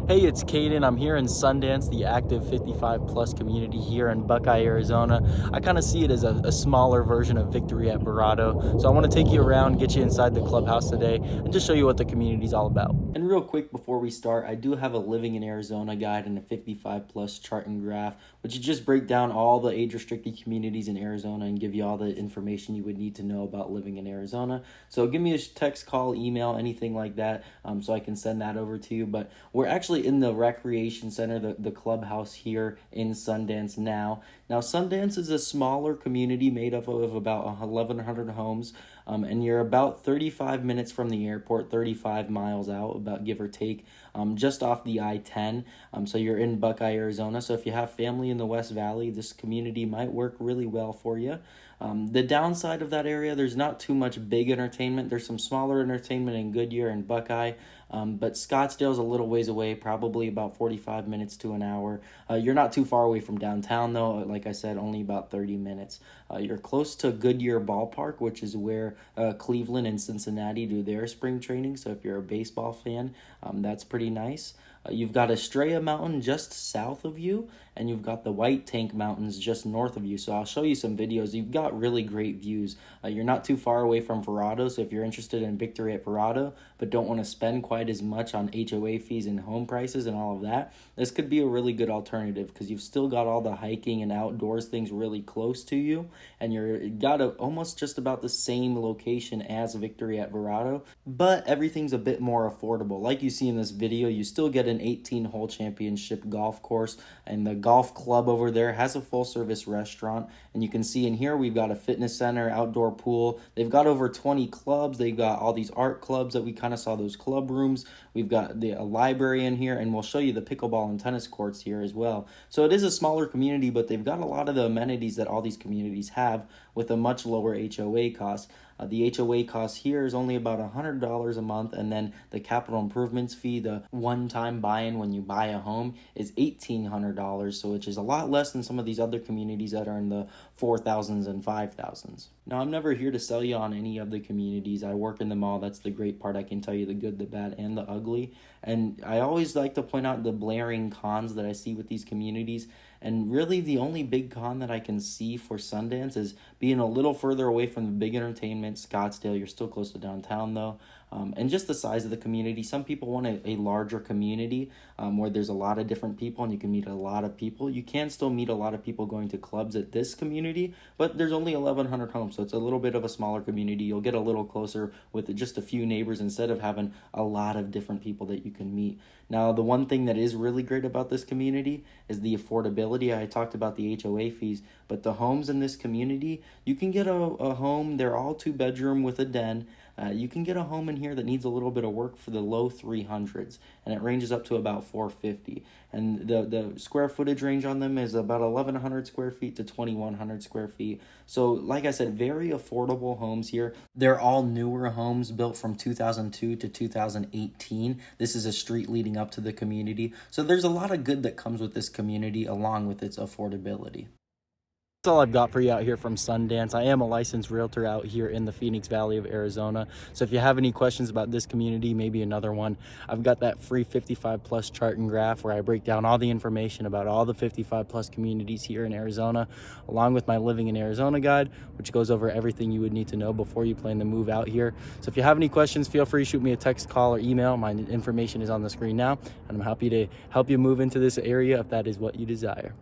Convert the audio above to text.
Hey, it's Caden. I'm here in Sundance, the active 55 plus community here in Buckeye, Arizona. I kind of see it as a smaller version of Victory at Verado. So I want to take you around, get you inside the clubhouse today, and just show you what the community is all about. And real quick before we start, I do have a Living in Arizona guide and a 55 plus chart and graph, which just break down all the age restricted communities in Arizona and give you all the information you would need to know about living in Arizona. So give me a text, call, email, anything like that, so I can send that over to you. But we're actually in the recreation center, the clubhouse here in Sundance now. Now, Sundance is a smaller community made up of about 1,100 homes, and you're about 35 minutes from the airport, 35 miles out, about give or take, just off the I-10. So you're in Buckeye, Arizona. So if you have family in the West Valley, this community might work really well for you. The downside of that area, there's not too much big entertainment. There's some smaller entertainment in Goodyear and Buckeye, but Scottsdale's a little ways away, probably about 45 minutes to an hour. You're not too far away from downtown, though. Like I said, only about 30 minutes. You're close to Goodyear Ballpark, which is where Cleveland and Cincinnati do their spring training. So if you're a baseball fan, that's pretty nice. You've got Estrella Mountain just south of you, and you've got the White Tank Mountains just north of you. So I'll show you some videos. You've got really great views. You're not too far away from Verado, so if you're interested in Victory at Verado, but don't want to spend quite as much on HOA fees and home prices and all of that, this could be a really good alternative because you've still got all the hiking and outdoors things really close to you, and you're got almost just about the same location as Victory at Verado, but everything's a bit more affordable. Like you see in this video, you still get an 18-hole championship golf course, and the golf club over there has a full-service restaurant, and you can see in here we've got a fitness center, outdoor pool. They've got over 20 clubs. They've got all these art clubs that we kind of saw, those club rooms. We've got a library in here, and we'll show you the pickleball and tennis courts here as well. So it is a smaller community, but they've got a lot of the amenities that all these communities have with a much lower HOA cost. The HOA cost here is only about $100 a month, and then the capital improvements fee, the one-time buy-in when you buy a home, is $1,800, so which is a lot less than some of these other communities that are in the 4,000s and 5,000s. Now, I'm never here to sell you on any of the communities. I work in them all. That's the great part. I can tell you the good, the bad, and the ugly. And I always like to point out the blaring cons that I see with these communities. And really, the only big con that I can see for Sundance is being a little further away from the big entertainment. Scottsdale, you're still close to downtown, though. And just the size of the community. Some people want a larger community where there's a lot of different people and you can meet a lot of people. You can still meet a lot of people going to clubs at this community, but there's only 1,100 homes, so it's a little bit of a smaller community. You'll get a little closer with just a few neighbors instead of having a lot of different people that you can meet. Now, the one thing that is really great about this community is the affordability. I talked about the HOA fees, but the homes in this community, you can get a home. They're all 2-bedroom with a den. You can get a home in here that needs a little bit of work for the low 300s, and it ranges up to about 450. And the square footage range on them is about 1,100 square feet to 2,100 square feet. So, like I said, very affordable homes here. They're all newer homes built from 2002 to 2018. This is a street leading up to the community. So there's a lot of good that comes with this community along with its affordability. That's all I've got for you out here from Sundance. I am a licensed realtor out here in the Phoenix Valley of Arizona. So if you have any questions about this community, maybe another one, I've got that free 55 plus chart and graph where I break down all the information about all the 55 plus communities here in Arizona, along with my Living in Arizona guide, which goes over everything you would need to know before you plan to move out here. So if you have any questions, feel free to shoot me a text, call, or email. My information is on the screen now, and I'm happy to help you move into this area if that is what you desire.